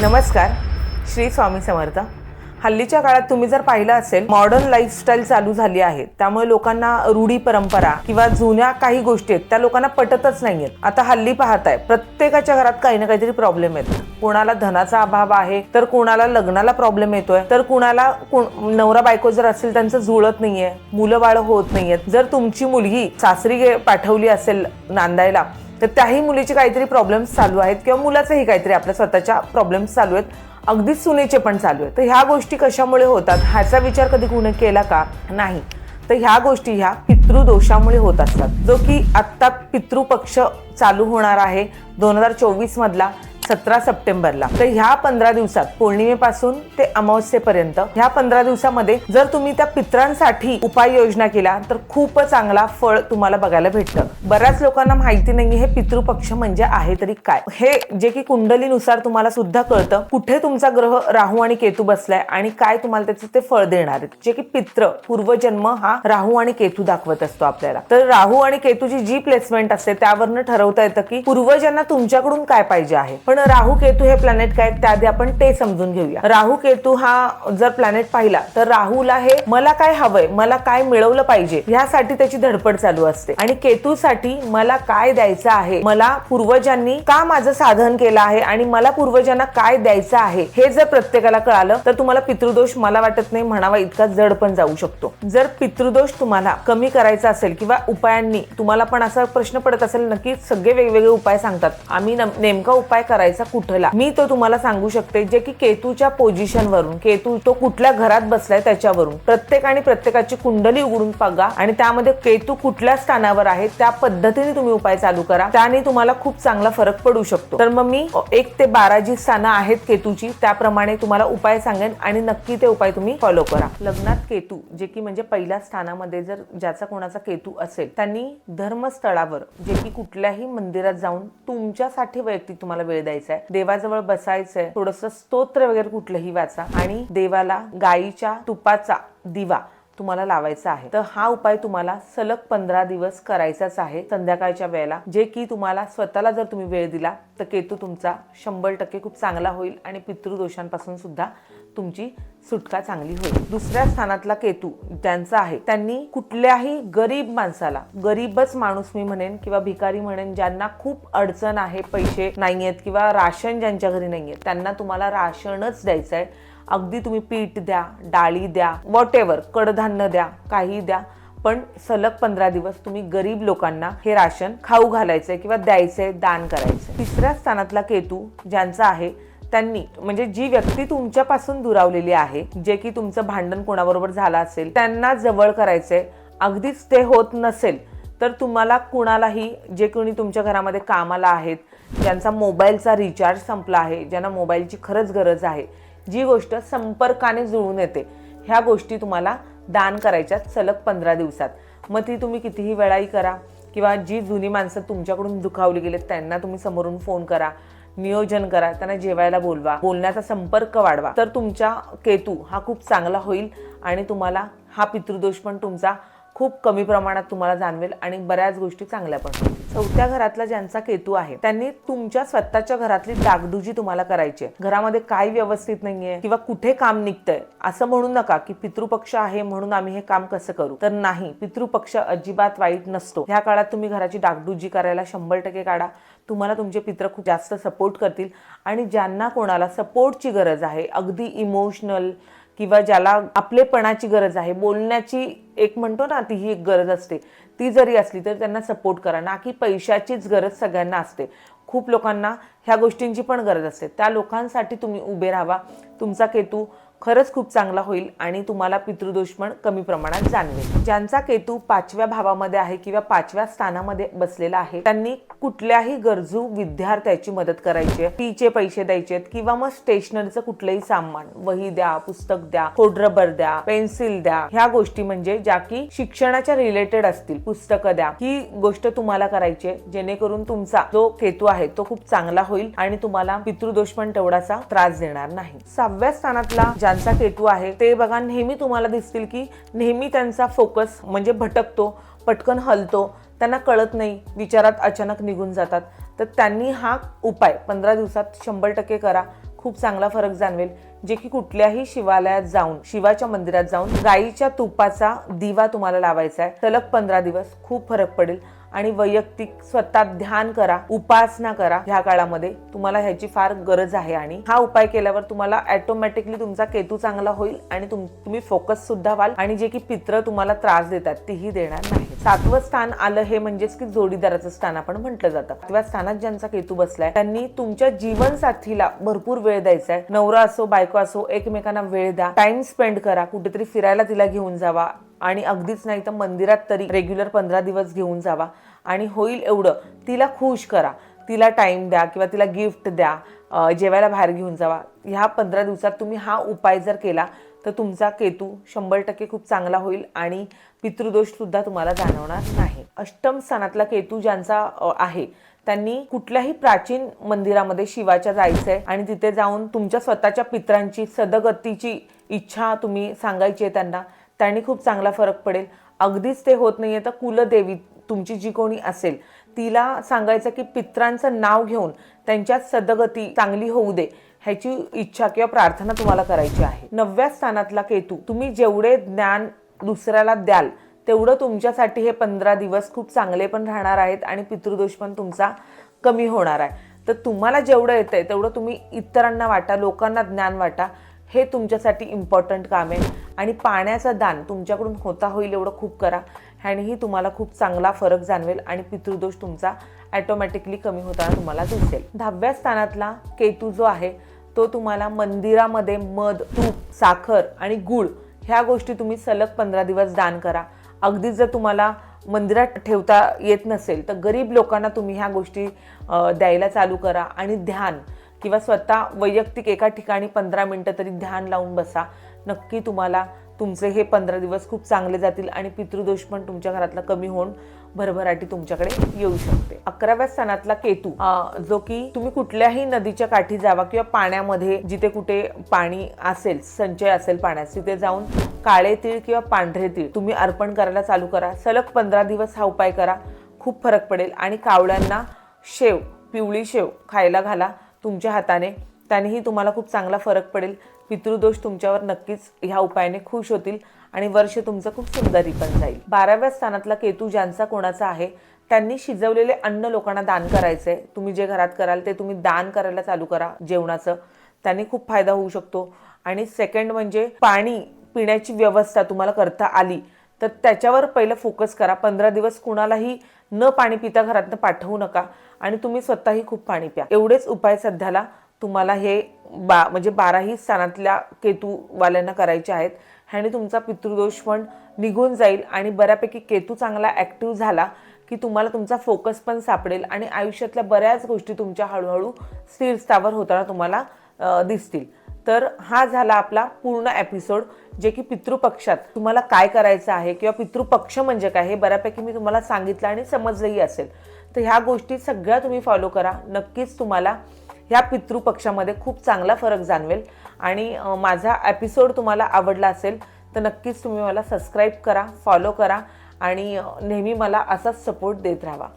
नमस्कार, श्री स्वामी समर्थ। हल्लीच्या काळात तुम्ही जर पाहिलं असेल, मॉडर्न लाईफस्टाईल चालू झाली आहे, त्यामुळे लोकांना रूढी परंपरा किंवा जुन्या काही गोष्टी आहेत त्या लोकांना पटतच नाहीयेत। आता हल्ली पाहताय प्रत्येकाच्या घरात काही ना काहीतरी प्रॉब्लेम आहेत। कोणाला धनाचा अभाव आहे, तर कोणाला लग्नाला प्रॉब्लेम येतोय, तर कोणाला नवरा बायको जर असेल त्यांचं जुळत नाहीये, मुलं बाळ होत नाहीयेत। जर तुमची मुलगी सासरी पाठवली असेल नांदायला, तर त्याही मुलीचे काहीतरी प्रॉब्लेम्स चालू आहेत किंवा मुलाचेही काहीतरी आपल्या स्वतःच्या प्रॉब्लेम्स चालू आहेत, अगदी सुनेचे पण चालू आहेत। तर ह्या गोष्टी कशामुळे होतात ह्याचा विचार कधी कोणी केला का? नाही। तर ह्या गोष्टी ह्या पितृदोषामुळे होत असतात, जो की आत्ता पितृपक्ष चालू होणार आहे 2024 मधला 17 सप्टेंबरला। तर ह्या 15 दिवसात पौर्णिमेपासून ते अमावस्येपर्यंत ह्या 15 दिवसामध्ये जर तुम्ही त्या पितरांसाठी उपाययोजना केला तर खूप चांगला फळ तुम्हाला बघायला भेटतं। बऱ्याच लोकांना माहिती नाही हे पितृपक्ष म्हणजे आहे तरी काय, हे जे की कुंडलीनुसार तुम्हाला सुद्धा कळतं कुठे तुमचा ग्रह राहू आणि केतू बसलाय आणि काय तुम्हाला त्याचं ते फळ देणार आहे। जे की पित्र पूर्वजन्म हा राहू आणि केतू दाखवत असतो आपल्याला। तर राहू आणि केतूची जी प्लेसमेंट असते त्यावरनं ठरवता येतं की पूर्वजांना तुमच्याकडून काय पाहिजे आहे। पण राहू केतू हे प्लॅनेट काय त्याआधी आपण ते समजून घेऊया। राहू केतू हा जर प्लॅनेट पाहिला तर राहूला हे मला काय हवंय, मला काय मिळवलं पाहिजे यासाठी त्याची धडपड चालू असते, आणि केतूसाठी मला काय द्यायचं आहे, मला पूर्वजांनी का माझं साधन केलं आहे आणि मला पूर्वजांना काय द्यायचं आहे हे जर प्रत्येकाला कळालं तर तुम्हाला पितृदोष मला वाटत नाही म्हणावा इतका जड पण जाऊ शकतो। जर पितृदोष तुम्हाला कमी करायचा असेल किंवा उपायांनी तुम्हाला पण असा प्रश्न पडत असेल, नक्की सगळे वेगवेगळे उपाय सांगतात, आम्ही नेमका उपाय करायचा कुठला, मी तो तुम्हाला सांगू शकते। जे की केतूच्या पोझिशन वरून, केतू तो कुठल्या घरात बसलाय त्याच्यावरून प्रत्येकाने प्रत्येकाची कुंडली उघडून बघा आणि त्यामध्ये केतू कुठल्या स्थानावर आहे त्या पद्धतीने तुम्ही उपाय चालू करा, त्याने तुम्हाला खूप चांगला फरक पडू शकतो। तर मग मी 1 ते 12 जी स्थानं आहेत केतूची त्याप्रमाणे तुम्हाला उपाय सांगेन आणि नक्की ते उपाय तुम्ही फॉलो करा। लग्नात केतू जे की म्हणजे पहिल्या स्थानामध्ये जर ज्याचा कोणाचा केतू असेल त्यांनी धर्मस्थळावर जे की कुठल्याही मंदिरात जाऊन तुमच्यासाठी वैयक्तिक तुम्हाला वेळ द्यायचा आहे, देवाजवळ बसायचंय, थोडस स्तोत्र वगैरे कुठलंही वाचा आणि देवाला गाईच्या तुपाचा दिवा तुम्हाला लावायचा आहे। तर हा उपाय तुम्हाला सलग 15 दिवस करायचाच आहे संध्याकाळच्या वेळेला। जे की तुम्हाला स्वतःला जर तुम्ही वेळ दिला तर केतू तुमचा 100% खूप चांगला होईल आणि पितृदोषांपासून सुद्धा तुमची सुटका चांगली होईल। दुसऱ्या स्थानातला केतू ज्यांचा आहे त्यांनी कुठल्याही गरीब माणसाला, गरीबच माणूस मी म्हणेन किंवा भिकारी म्हणेन, ज्यांना खूप अडचण आहे, पैसे नाहीयेत किंवा राशन ज्यांच्या घरी नाहीये, त्यांना तुम्हाला राशनच द्यायचं आहे। अगदी तुम्ही पीठ द्या, डाळी द्या, व्हॉटएव्हर, कडधान्य द्या, काही द्या, पण सलग 15 दिवस तुम्ही गरीब लोकांना हे राशन खाऊ घालायचंय किंवा द्यायचंय, दान करायचंय। तिसऱ्या स्थानातला केतू ज्यांचा आहे त्यांनी म्हणजे जी व्यक्ती तुमच्यापासून दुरावलेली आहे, जे की तुमचं भांडण कोणाबरोबर झालं असेल त्यांना जवळ करायचंय। अगदीच ते होत नसेल तर तुम्हाला कुणालाही, जे कोणी तुमच्या घरामध्ये कामाला आहेत, ज्यांचा मोबाईलचा रिचार्ज संपला आहे, ज्यांना मोबाईलची खरंच गरज आहे, जी गोष्ट संपर्काने जुळून येते, ह्या गोष्टी तुम्हाला दान करायच्यात सलग 15 दिवसात। मग ती तुम्ही कितीही वेळाही करा किंवा जी जुनी माणसं तुमच्याकडून दुखावली गेलेत त्यांना तुम्ही समोरून फोन करा, नियोजन करा, त्यांना जेवायला बोलवा, बोलण्याचा संपर्क वाढवा, तर तुमचा केतू हा खूप चांगला होईल आणि तुम्हाला हा पितृदोष पण तुमचा खूप कमी प्रमाणात तुम्हाला जाणवेल आणि बऱ्याच गोष्टी चांगल्या पण होतील। चौथ्या घरातला ज्यांचा केतू आहे त्यांनी तुमच्या स्वतःच्या घरातली डागडुजी तुम्हाला करायची आहे। घरामध्ये काय व्यवस्थित नाहीये किंवा कुठे काम निघतंय असं म्हणू नका की पितृपक्ष आहे म्हणून आम्ही हे काम कसं करू, तर नाही, पितृपक्ष अजिबात वाईट नसतो। ह्या काळात तुम्ही घराची डागडुजी करायला 100% काढा, तुम्हाला तुमचे पित्र खूप जास्त सपोर्ट करतील। आणि ज्यांना कोणाला सपोर्टची गरज आहे, अगदी इमोशनल किंवा ज्याला आपलेपणाची गरज आहे, बोलण्याची एक म्हणतो ना ती ही एक गरज असते, ती जरी असली तर त्यांना सपोर्ट करा, ना की पैशाचीच गरज सगळ्यांना असते। खूप लोकांना ह्या गोष्टींची पण गरज असते, त्या लोकांसाठी तुम्ही उभे राहावा। तुमचा केतू खरंच खूप चांगला होईल आणि तुम्हाला पितृदोष पण कमी प्रमाणात जाणवेल। ज्यांचा केतू 5व्या भावामध्ये आहे किंवा 5व्या स्थानामध्ये बसलेला आहे त्यांनी कुठल्याही गरजू विद्यार्थ्याची मदत करायची आहे, फीचे पैसे द्यायचे किंवा मग स्टेशनरीचं कुठलंही सामान, वही द्या, पुस्तक द्या, खोड रबर द्या, पेन्सिल द्या, ह्या गोष्टी म्हणजे ज्या की शिक्षणाच्या रिलेटेड असतील, पुस्तकं द्या, ही गोष्ट तुम्हाला करायची आहे, जेणेकरून तुमचा जो केतू आहे तो खूप चांगला होईल आणि तुम्हाला पितृदोष पण तेवढासा त्रास देणार नाही। 6व्या स्थानातला ज्यांचा केतू आहे ते बघा नेहमी तुम्हाला दिसतील की नेहमी त्यांचा फोकस म्हणजे भटकतो, पटकन हलतो, त्यांना कळत नाही, विचारात अचानक निघून जातात। तर त्यांनी हा उपाय 15 दिवसात 100% करा, खूप चांगला फरक जाणवेल, जे की कुठल्याही शिवालयात जाऊन, शिवाच्या मंदिरात जाऊन गाईच्या तुपाचा दिवा तुम्हाला लावायचा आहे. सलग 15 दिवस खूप फरक पडेल. आणि वैयक्तिक स्वतः ध्यान करा, उपासना करा. ह्या काळामध्ये तुम्हाला ह्याची फार गरज आहे आणि हा उपाय केल्यावर तुम्हाला ऑटोमॅटिकली तुमचा केतू चांगला होईल आणि तुम्ही फोकस सुद्धा व्हाल आणि जे की पित्र तुम्हाला त्रास देतात तेही देणार नाही. 7वं स्थान आलं हे म्हणजेच की जोडीदाराचं स्थान आपण म्हटलं जातं. 7व्या स्थानात ज्यांचा केतू बसलाय त्यांनी तुमच्या जीवनसाथीला भरपूर वेळ द्यायचा आहे. नवरा असो बायको असो, एकमेकांना वेळ द्या, टाइम स्पेंड करा, कुठेतरी फिरायला तिला घेऊन जावा आणि अगदीच नाही तर मंदिरात तरी रेग्युलर 15 दिवस घेऊन जावा आणि होईल एवढं तिला खुश करा. तिला टाइम द्या किंवा तिला गिफ्ट द्या, जेवायला बाहेर घेऊन जावा. ह्या 15 दिवसात तुम्ही हा उपाय जर केला तर तुमचा केतू 100% खूप चांगला होईल आणि पितृदोष सुद्धा तुम्हाला जाणवणार नाही. अष्टम स्थानातला केतू ज्यांचा आहे त्यांनी कुठल्याही प्राचीन मंदिरामध्ये शिवाच्या जायचंय आणि तिथे जाऊन तुमच्या स्वतःच्या पित्रांची सदगतीची इच्छा तुम्ही सांगायची आहे त्यांना. त्यांनी खूप चांगला फरक पडेल. अगदीच ते होत नाहीये तर कुलदेवी तुमची जी कोणी असेल तिला सांगायचं की पित्रांचं नाव घेऊन त्यांच्यात सदगती चांगली होऊ दे ह्याची इच्छा किंवा प्रार्थना तुम्हाला करायची आहे. 9व्या स्थानातला केतू, तुम्ही जेवढे ज्ञान दुसऱ्याला द्याल तेवढं तुमच्यासाठी हे 15 दिवस खूप चांगले पण राहणार आहेत आणि पितृदोष पण तुमचा कमी होणार आहे. तर तुम्हाला जेवढं येतंय तेवढं तुम्ही इतरांना वाटा, लोकांना ज्ञान वाटा. हे तुमच्यासाठी इम्पॉर्टंट काम आहे. आणि पाण्याचं दान तुमच्याकडून होता होईल एवढं खूप करा. ह्यानेही तुम्हाला खूप चांगला फरक जाणवेल आणि पितृदोष तुमचा ऑटोमॅटिकली कमी होताना तुम्हाला दिसेल. 10व्या स्थानातला केतू जो आहे तो तुम्हाला मंदिरामध्ये मध, तूप, साखर आणि गूळ ह्या गोष्टी तुम्ही सलग 15 दिवस दान करा. अगदी जर तुम्हाला मंदिरात ठेवता येत नसेल तर गरीब लोकांना तुम्ही ह्या गोष्टी द्यायला चालू करा. आणि ध्यान किंवा स्वतः वैयक्तिक एका ठिकाणी 15 मिनिटं तरी ध्यान लावून बसा. नक्की तुम्हाला तुमचे हे 15 दिवस खूप चांगले जातील आणि पितृदोष पण तुमच्या घरातला कमी होऊन भरभराटी तुमच्याकडे येऊ शकते. 11व्या स्थानातला केतू जो की तुम्ही कुठल्याही नदीच्या काठी जावा किंवा पाण्यामध्ये जिथे कुठे पाणी असेल, संचय असेल पाण्याचा, तिथे जाऊन काळे तीळ किंवा पांढरे तीळ तुम्ही अर्पण करायला चालू करा. सलग 15 दिवस हा उपाय करा, खूप फरक पडेल. आणि कावळ्यांना शेव, पिवळी शेव खायला घाला तुमच्या हाताने, त्यानेही तुम्हाला खूप चांगला फरक पडेल. पितृदोष तुमच्यावर नक्कीच ह्या उपायाने खुश होतील आणि वर्ष तुमचं खूप सुंदरी पण जाईल. 12व्या स्थानातला केतू ज्यांचा कोणाचा आहे त्यांनी शिजवलेले अन्न लोकांना दान करायचंय. तुम्ही जे घरात कराल ते तुम्ही दान करायला चालू करा जेवणाचं, त्यांनी खूप फायदा होऊ शकतो. आणि सेकंड म्हणजे पाणी पिण्याची व्यवस्था तुम्हाला करता आली तर त्याच्यावर पहिलं फोकस करा. 15 दिवस कुणालाही न पाणी पिता घरातनं पाठवू नका आणि तुम्ही स्वतःही खूप पाणी प्या. एवढेच उपाय सध्याला तुम्हाला हे म्हणजे 12ही स्थानातल्या केतूवाल्यांना करायचे आहेत. ह्याने तुमचा पितृदोष पण निघून जाईल आणि बऱ्यापैकी केतू चांगला ॲक्टिव्ह झाला की तुम्हाला तुमचा फोकस पण सापडेल आणि आयुष्यातल्या बऱ्याच गोष्टी तुमच्या हळूहळू स्थिर स्थावर होताना तुम्हाला दिसतील. तर हा झाला आपला पूर्ण एपिसोड, जे की पितृपक्षात तुम्हाला काय करायचं आहे किंवा पितृपक्ष म्हणजे काय हे बऱ्यापैकी मी तुम्हाला सांगितलं आणि समजलंही असेल. तर ह्या गोष्टी सगळ्या तुम्ही फॉलो करा. नक्कीच तुम्हाला ह्या पितृपक्षामध्ये खूप चांगला फरक जाणवेल. आणि माझा एपिसोड तुम्हाला आवडला असेल तर नक्कीच तुम्ही मला सबस्क्राईब करा, फॉलो करा आणि नेहमी मला असाच सपोर्ट देत राहा.